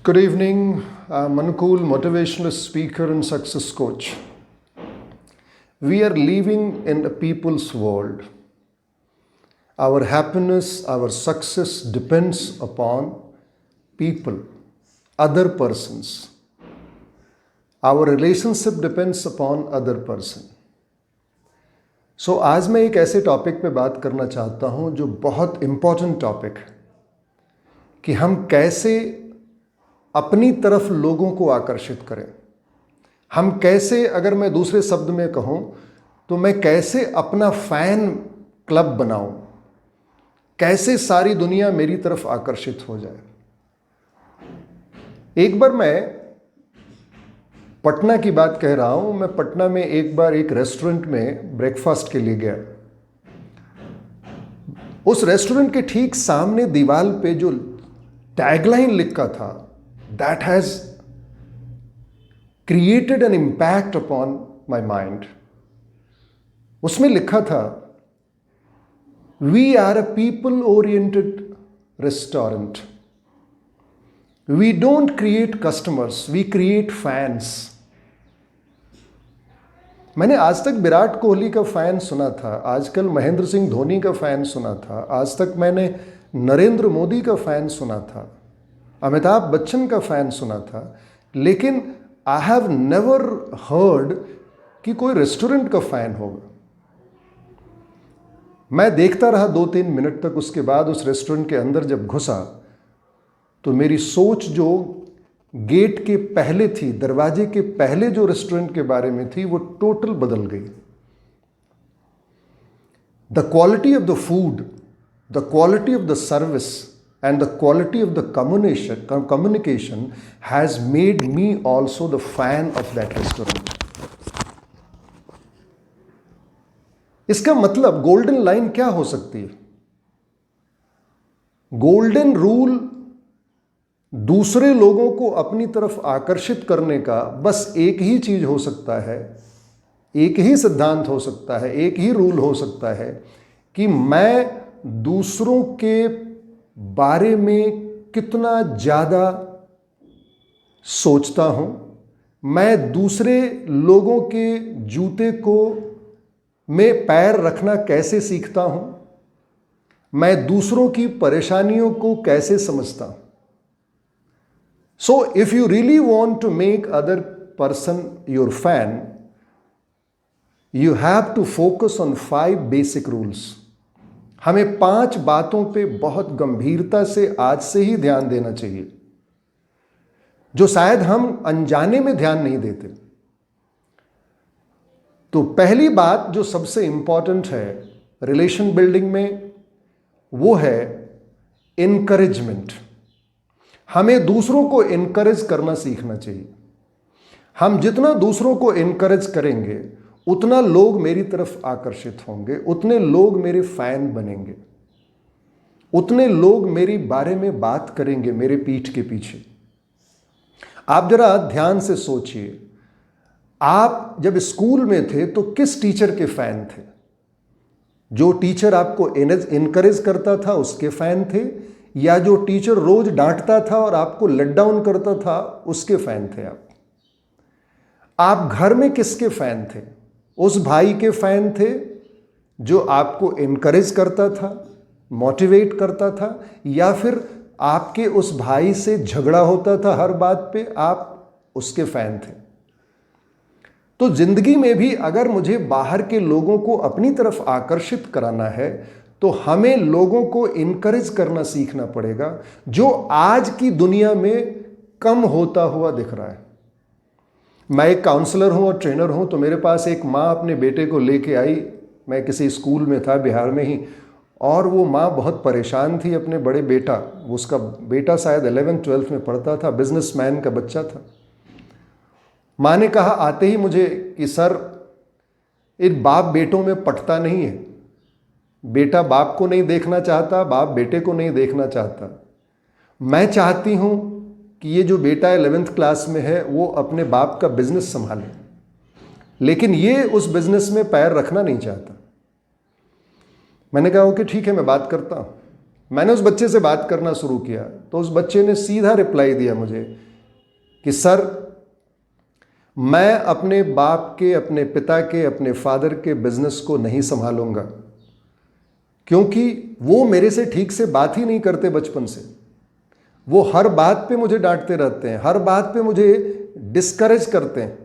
Good evening. I'm Manukul, motivational speaker and success coach. We are living in a people's world. Our happiness, our success depends upon people, other persons. Our relationship depends upon other person. So आज मैं एक ऐसे topic पे बात करना चाहता हूँ जो बहुत इम्पॉर्टेंट टॉपिक है कि हम कैसे अपनी तरफ लोगों को आकर्षित करें। हम कैसे, अगर मैं दूसरे शब्द में कहूँ तो मैं कैसे अपना फैन क्लब बनाऊं, कैसे सारी दुनिया मेरी तरफ आकर्षित हो जाए। एक बार मैं पटना की बात कह रहा हूं। मैं पटना में एक बार एक रेस्टोरेंट में ब्रेकफास्ट के लिए गया। उस रेस्टोरेंट के ठीक सामने दीवार पे जो टैगलाइन लिखा था, that has created an impact upon my mind. उसमें लिखा था, we are a people oriented restaurant, we don't create customers, we create fans. मैंने आज तक विराट कोहली का फैन सुना था, आजकल महेंद्र सिंह धोनी का फैन सुना था, आज तक मैंने नरेंद्र मोदी का फैन सुना था, अमिताभ बच्चन का फैन सुना था, लेकिन आई हैव नेवर हर्ड कि कोई रेस्टोरेंट का फैन होगा। मैं देखता रहा 2-3 मिनट तक। उसके बाद उस रेस्टोरेंट के अंदर जब घुसा तो मेरी सोच जो गेट के पहले थी, दरवाजे के पहले जो रेस्टोरेंट के बारे में थी, वो टोटल बदल गई। The quality of the food, the quality of the service and the quality of the communication has made me also the fan of that restaurant. इसका मतलब गोल्डन लाइन क्या हो सकती है? गोल्डन रूल दूसरे लोगों को अपनी तरफ आकर्षित करने का बस एक ही चीज हो सकता है, एक ही सिद्धांत हो सकता है, एक ही रूल हो सकता है कि मैं दूसरों के बारे में कितना ज़्यादा सोचता हूं, मैं दूसरे लोगों के जूते को में पैर रखना कैसे सीखता हूं, मैं दूसरों की परेशानियों को कैसे समझता हूं। So if you really want to make other person your fan, you have to focus on 5 basic rules. हमें 5 बातों पे बहुत गंभीरता से आज से ही ध्यान देना चाहिए, जो शायद हम अनजाने में ध्यान नहीं देते। तो पहली बात जो सबसे इंपॉर्टेंट है रिलेशन बिल्डिंग में, वो है इनकरेजमेंट। हमें दूसरों को इनकरेज करना सीखना चाहिए। हम जितना दूसरों को इनकरेज करेंगे उतना लोग मेरी तरफ आकर्षित होंगे, उतने लोग मेरे फैन बनेंगे, उतने लोग मेरे बारे में बात करेंगे मेरे पीठ के पीछे। आप जरा ध्यान से सोचिए, आप जब स्कूल में थे तो किस टीचर के फैन थे? जो टीचर आपको इनकरेज करता था उसके फैन थे, या जो टीचर रोज डांटता था और आपको लेट डाउन करता था उसके फैन थे आप? आप घर में किसके फैन थे? उस भाई के फैन थे जो आपको इनकरेज करता था, मोटिवेट करता था, या फिर आपके उस भाई से झगड़ा होता था हर बात पे, आप उसके फैन थे? तो जिंदगी में भी अगर मुझे बाहर के लोगों को अपनी तरफ आकर्षित कराना है तो हमें लोगों को इनकरेज करना सीखना पड़ेगा, जो आज की दुनिया में कम होता हुआ दिख रहा है। मैं एक काउंसलर हूं और ट्रेनर हूं, तो मेरे पास एक माँ अपने बेटे को लेके आई। मैं किसी स्कूल में था बिहार में ही, और वो माँ बहुत परेशान थी अपने बड़े बेटा, उसका बेटा शायद 11th-12th में पढ़ता था, बिजनेसमैन का बच्चा था। माँ ने कहा आते ही मुझे कि सर, इन बाप बेटों में पटता नहीं है। बेटा बाप को नहीं देखना चाहता, बाप बेटे को नहीं देखना चाहता। मैं चाहती हूं कि ये जो बेटा 11th क्लास में है वो अपने बाप का बिजनेस संभाले, लेकिन ये उस बिजनेस में पैर रखना नहीं चाहता। मैंने कहा ओके ठीक है, मैं बात करता हूं। मैंने उस बच्चे से बात करना शुरू किया तो उस बच्चे ने सीधा रिप्लाई दिया मुझे कि सर, मैं अपने बाप के, अपने पिता के, अपने फादर के बिजनेस को नहीं संभालूंगा, क्योंकि वो मेरे से ठीक से बात ही नहीं करते बचपन से। वो हर बात पे मुझे डांटते रहते हैं, हर बात पे मुझे डिस्करेज करते हैं।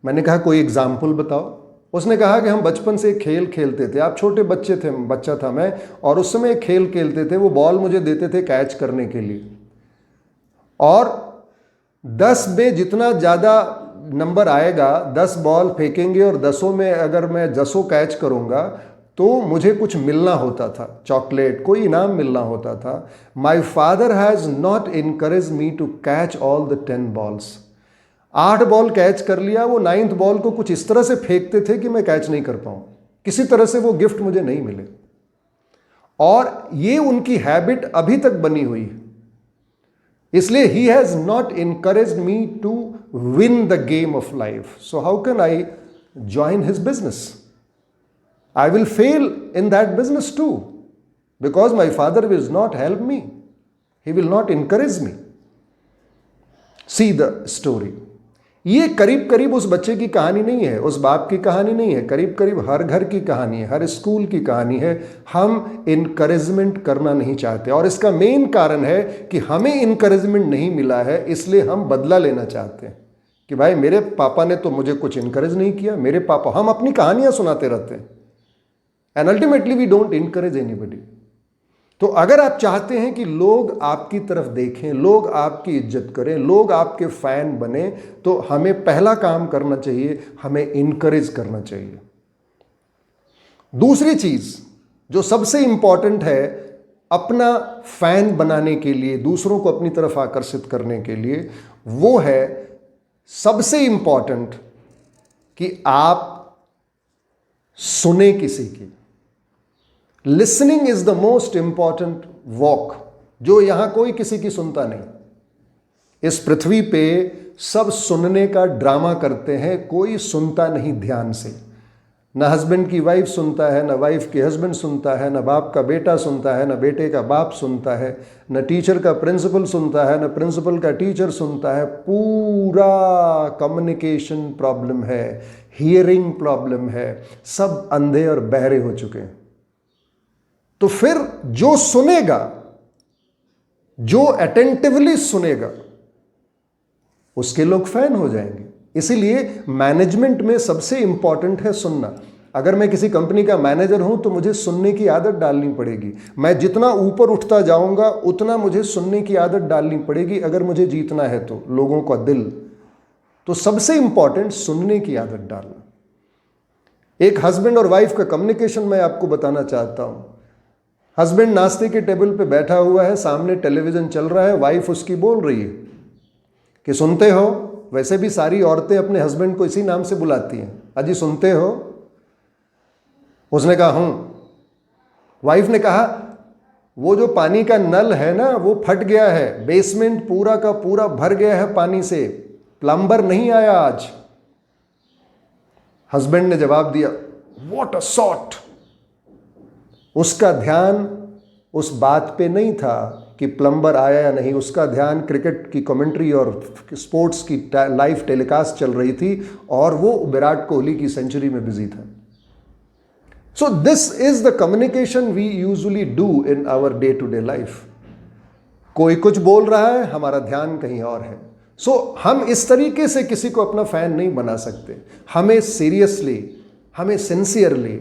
मैंने कहा कोई एग्जाम्पल बताओ। उसने कहा कि हम बचपन से एक खेल खेलते थे, आप छोटे बच्चा था मैं, और उस समय एक खेल खेलते थे, वो बॉल मुझे देते थे कैच करने के लिए, और 10 में जितना ज़्यादा नंबर आएगा, 10 बॉल फेंकेंगे और 10 में अगर मैं 10 कैच करूंगा तो मुझे कुछ मिलना होता था, चॉकलेट, कोई इनाम मिलना होता था। My father has not encourage me to catch all the 10 balls. 8 ball catch कर लिया, वो 9th बॉल को कुछ इस तरह से फेंकते थे कि मैं कैच नहीं कर पाऊं, किसी तरह से वो गिफ्ट मुझे नहीं मिले, और ये उनकी हैबिट अभी तक बनी हुई है। इसलिए he has not encouraged me to win the game of life, so how can I join his business? I will fail in that business too, because my father will not help me. He will not encourage me. See the story. ये करीब करीब उस बच्चे की कहानी नहीं है, उस बाप की कहानी नहीं है, करीब करीब हर घर की कहानी है, हर स्कूल की कहानी है। हम इनकरेजमेंट करना नहीं चाहते, और इसका मेन कारण है कि हमें इनकरेजमेंट नहीं मिला है, इसलिए हम बदला लेना चाहते हैं कि भाई मेरे पापा ने तो मुझे कुछ इनकरेज नहीं किया, मेरे पापा, हम अपनी कहानियां सुनाते रहते हैं, and ultimately we don't encourage anybody. तो अगर आप चाहते हैं कि लोग आपकी तरफ देखें, लोग आपकी इज्जत करें, लोग आपके फैन बने, तो हमें पहला काम करना चाहिए, हमें इनकरेज करना चाहिए। दूसरी चीज जो सबसे इंपॉर्टेंट है अपना फैन बनाने के लिए, दूसरों को अपनी तरफ आकर्षित करने के लिए, वो है सबसे इंपॉर्टेंट कि आप सुने किसी की। Listening is the most important walk, जो यहां कोई किसी की सुनता नहीं। इस पृथ्वी पे सब सुनने का ड्रामा करते हैं, कोई सुनता नहीं ध्यान से। न हस्बैंड की वाइफ सुनता है, न वाइफ की हस्बैंड सुनता है, न बाप का बेटा सुनता है, न बेटे का बाप सुनता है, न टीचर का प्रिंसिपल सुनता है, न प्रिंसिपल का टीचर सुनता है। पूरा कम्युनिकेशन प्रॉब्लम है, हियरिंग प्रॉब्लम है, सब अंधे और बहरे हो चुके हैं। तो फिर जो सुनेगा, जो अटेंटिवली सुनेगा, उसके लोग फैन हो जाएंगे। इसीलिए मैनेजमेंट में सबसे इंपॉर्टेंट है सुनना। अगर मैं किसी कंपनी का मैनेजर हूं तो मुझे सुनने की आदत डालनी पड़ेगी। मैं जितना ऊपर उठता जाऊंगा उतना मुझे सुनने की आदत डालनी पड़ेगी, अगर मुझे जीतना है तो लोगों का दिल। तो सबसे इंपॉर्टेंट सुनने की आदत डालना। एक हस्बैंड और वाइफ का कम्युनिकेशन मैं आपको बताना चाहता हूं। हस्बैंड नाश्ते के टेबल पे बैठा हुआ है, सामने टेलीविजन चल रहा है, वाइफ उसकी बोल रही है कि सुनते हो? वैसे भी सारी औरतें अपने हस्बैंड को इसी नाम से बुलाती हैं, अजी सुनते हो? उसने कहा हूं। वाइफ ने कहा वो जो पानी का नल है ना, वो फट गया है, बेसमेंट पूरा का पूरा भर गया है पानी से, प्लम्बर नहीं आया आज। हस्बैंड ने जवाब दिया व्हाट अ शॉट। उसका ध्यान उस बात पे नहीं था कि प्लम्बर आया या नहीं, उसका ध्यान क्रिकेट की कमेंट्री और स्पोर्ट्स की लाइव टेलीकास्ट चल रही थी, और वो विराट कोहली की सेंचुरी में बिजी था। So this is the communication we usually do in our day to day life. कोई कुछ बोल रहा है, हमारा ध्यान कहीं और है। सो हम इस तरीके से किसी को अपना फैन नहीं बना सकते। हमें सीरियसली, हमें सिंसियरली,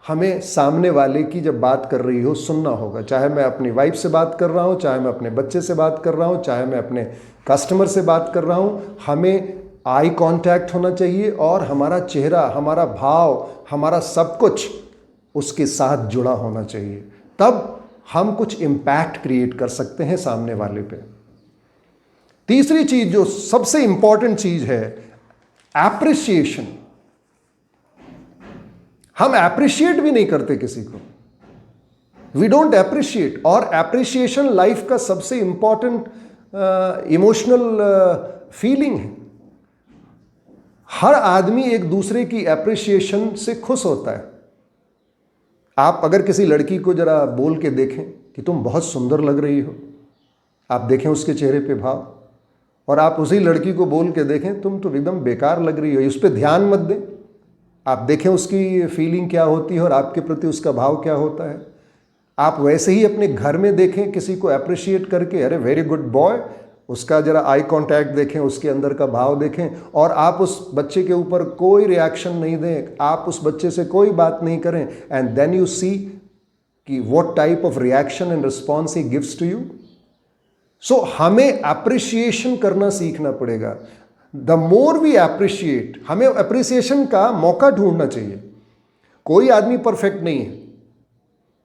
हमें सामने वाले की जब बात कर रही हो सुनना होगा। चाहे मैं अपनी वाइफ से बात कर रहा हूँ, चाहे मैं अपने बच्चे से बात कर रहा हूँ, चाहे मैं अपने कस्टमर से बात कर रहा हूँ, हमें आई कांटेक्ट होना चाहिए, और हमारा चेहरा, हमारा भाव, हमारा सब कुछ उसके साथ जुड़ा होना चाहिए। तब हम कुछ इम्पैक्ट क्रिएट कर सकते हैं सामने वाले पे। तीसरी चीज जो सबसे इंपॉर्टेंट चीज है, एप्रिसिएशन। हम एप्रिशिएट भी नहीं करते किसी को, वी डोंट एप्रिशिएट। और एप्रिशिएशन लाइफ का सबसे इंपॉर्टेंट इमोशनल फीलिंग है। हर आदमी एक दूसरे की एप्रिशिएशन से खुश होता है। आप अगर किसी लड़की को जरा बोल के देखें कि तुम बहुत सुंदर लग रही हो, आप देखें उसके चेहरे पे भाव, और आप उसी लड़की को बोल के देखें तुम तो एकदम बेकार लग रही हो, उस पर ध्यान मत दें, आप देखें उसकी फीलिंग क्या होती है और आपके प्रति उसका भाव क्या होता है। आप वैसे ही अपने घर में देखें किसी को अप्रिशिएट करके, अरे वेरी गुड बॉय, उसका जरा आई कांटेक्ट देखें, उसके अंदर का भाव देखें, और आप उस बच्चे के ऊपर कोई रिएक्शन नहीं दें, आप उस बच्चे से कोई बात नहीं करें, एंड देन यू सी कि what type of reaction and response he gives to you. So हमें अप्रिशिएशन करना सीखना पड़ेगा। द मोर वी अप्रिशिएट, हमें अप्रिसिएशन का मौका ढूंढना चाहिए। कोई आदमी परफेक्ट नहीं है,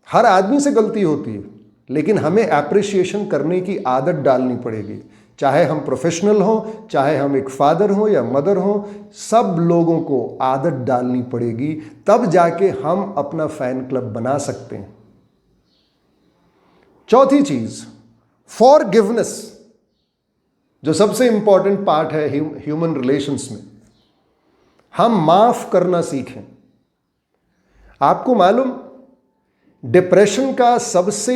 हर आदमी से गलती होती है, लेकिन हमें अप्रिशिएशन करने की आदत डालनी पड़ेगी। चाहे हम प्रोफेशनल हों, चाहे हम एक फादर हों या मदर हों, सब लोगों को आदत डालनी पड़ेगी, तब जाके हम अपना फैन क्लब बना सकते हैं। चौथी चीज, फॉरगिवनेस, जो सबसे इंपॉर्टेंट पार्ट है ह्यूमन रिलेशंस में। हम माफ करना सीखें। आपको मालूम, डिप्रेशन का सबसे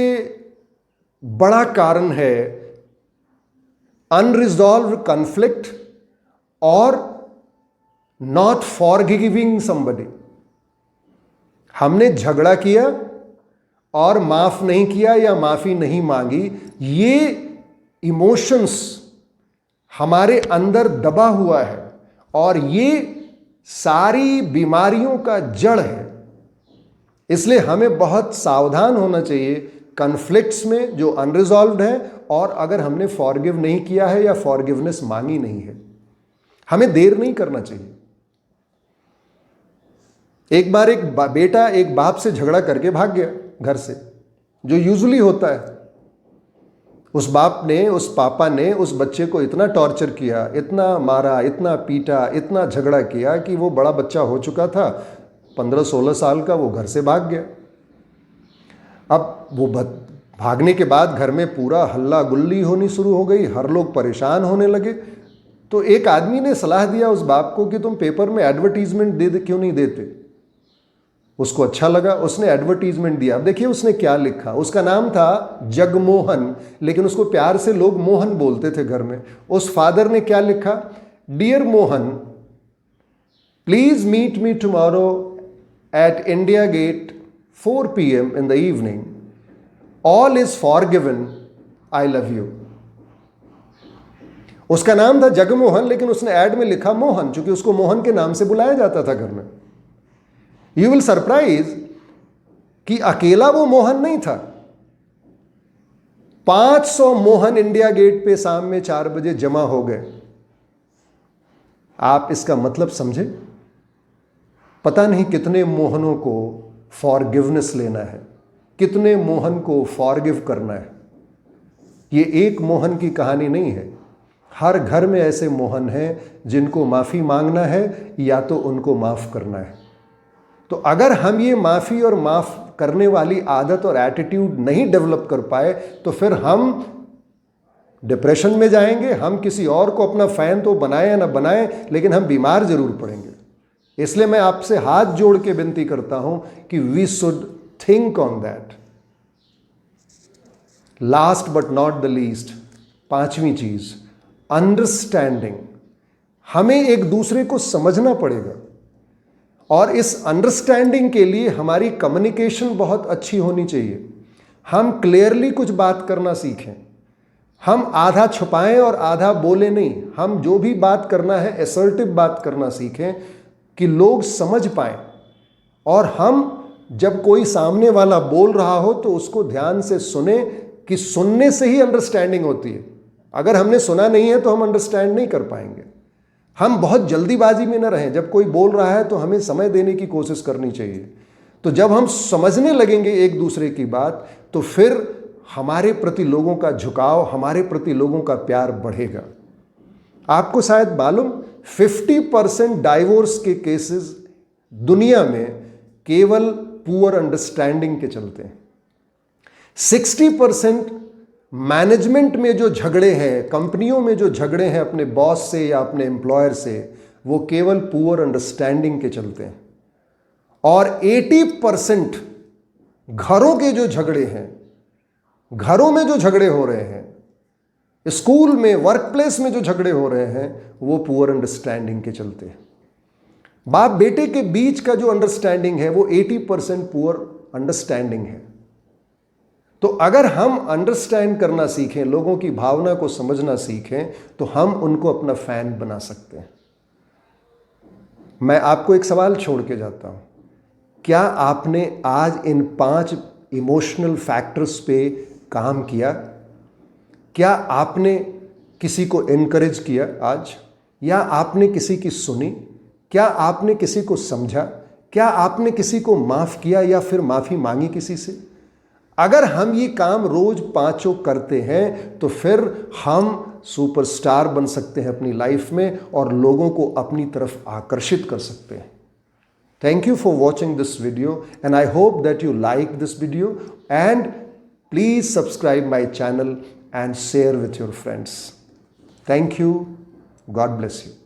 बड़ा कारण है अनरिजॉल्व्ड कॉन्फ्लिक्ट और नॉट फॉरगिविंग समबडी। हमने झगड़ा किया और माफ नहीं किया या माफी नहीं मांगी, ये इमोशंस हमारे अंदर दबा हुआ है और ये सारी बीमारियों का जड़ है। इसलिए हमें बहुत सावधान होना चाहिए कॉन्फ्लिक्ट्स में जो अनरिजॉल्व्ड है, और अगर हमने फॉरगिव नहीं किया है या फॉरगिवनेस मांगी नहीं है, हमें देर नहीं करना चाहिए। एक बार एक बेटा एक बाप से झगड़ा करके भाग गया घर से, जो यूजुअली होता है। उस बाप ने, उस पापा ने उस बच्चे को इतना टॉर्चर किया, इतना मारा, इतना पीटा, इतना झगड़ा किया कि वो बड़ा बच्चा हो चुका था, 15-16 साल का, वो घर से भाग गया। अब वो भागने के बाद घर में पूरा हल्ला गुल्ली होनी शुरू हो गई, हर लोग परेशान होने लगे। तो एक आदमी ने सलाह दिया उस बाप को कि तुम पेपर में एडवर्टीजमेंट क्यों नहीं देते। उसको अच्छा लगा, उसने एडवर्टीजमेंट दिया। अब देखिए उसने क्या लिखा, उसका नाम था जगमोहन, लेकिन उसको प्यार से लोग मोहन बोलते थे घर में। उस फादर ने क्या लिखा, dear Mohan, please meet me tomorrow at India Gate 4 PM in the evening. All is forgiven. I love you. उसका नाम था जगमोहन, लेकिन उसने ऐड में लिखा मोहन, क्योंकि उसको मोहन के नाम से बुलाया जाता था घर में। यू विल सरप्राइज कि अकेला वो मोहन नहीं था, 500 मोहन इंडिया गेट पे शाम में 4 बजे जमा हो गए। आप इसका मतलब समझे? पता नहीं कितने मोहनों को फॉरगिवनेस लेना है, कितने मोहन को फॉरगिव करना है। ये एक मोहन की कहानी नहीं है, हर घर में ऐसे मोहन हैं जिनको माफ़ी मांगना है या तो उनको माफ़ करना है। तो अगर हम ये माफ़ी और माफ़ करने वाली आदत और एटीट्यूड नहीं डेवलप कर पाए, तो फिर हम डिप्रेशन में जाएंगे। हम किसी और को अपना फ़ैन तो बनाए या ना बनाए, लेकिन हम बीमार जरूर पड़ेंगे। इसलिए मैं आपसे हाथ जोड़ के विनती करता हूं कि we should think on that. Last but not the least, 5वीं चीज, अंडरस्टैंडिंग। हमें एक दूसरे को समझना पड़ेगा, और इस अंडरस्टैंडिंग के लिए हमारी कम्युनिकेशन बहुत अच्छी होनी चाहिए। हम क्लियरली कुछ बात करना सीखें, हम आधा छुपाएं और आधा बोले नहीं। हम जो भी बात करना है असर्टिव बात करना सीखें कि लोग समझ पाएं, और हम जब कोई सामने वाला बोल रहा हो तो उसको ध्यान से सुने, कि सुनने से ही अंडरस्टैंडिंग होती है। अगर हमने सुना नहीं है तो हम अंडरस्टैंड नहीं कर पाएंगे। हम बहुत जल्दीबाजी में न रहें, जब कोई बोल रहा है तो हमें समय देने की कोशिश करनी चाहिए। तो जब हम समझने लगेंगे एक दूसरे की बात, तो फिर हमारे प्रति लोगों का झुकाव, हमारे प्रति लोगों का प्यार बढ़ेगा। आपको शायद मालूम, 50% डाइवोर्स के केसेस दुनिया में केवल पुअर अंडरस्टैंडिंग के चलते हैं। 60% मैनेजमेंट में जो झगड़े हैं, कंपनियों में जो झगड़े हैं अपने बॉस से या अपने एम्प्लॉयर से, वो केवल पुअर अंडरस्टैंडिंग के चलते हैं। और 80% घरों के जो झगड़े हैं घरों में जो झगड़े हो रहे हैं, स्कूल में, वर्क प्लेस में जो झगड़े हो रहे हैं, वो पुअर अंडरस्टैंडिंग के चलते हैं। बाप बेटे के बीच का जो अंडरस्टैंडिंग है वो 80% पुअर अंडरस्टैंडिंग है। तो अगर हम अंडरस्टैंड करना सीखें, लोगों की भावना को समझना सीखें, तो हम उनको अपना फैन बना सकते हैं। मैं आपको एक सवाल छोड़ के जाता हूं, क्या आपने आज इन 5 इमोशनल फैक्टर्स पे काम किया? क्या आपने किसी को एनकरेज किया आज, या आपने किसी की सुनी? क्या आपने किसी को समझा? क्या आपने किसी को माफ किया या फिर माफी मांगी किसी से? अगर हम ये काम रोज 5 करते हैं तो फिर हम सुपरस्टार बन सकते हैं अपनी लाइफ में और लोगों को अपनी तरफ आकर्षित कर सकते हैं। Thank you for watching this video, and I hope that you like this video, and please subscribe my channel and share with your friends. Thank you. God bless you.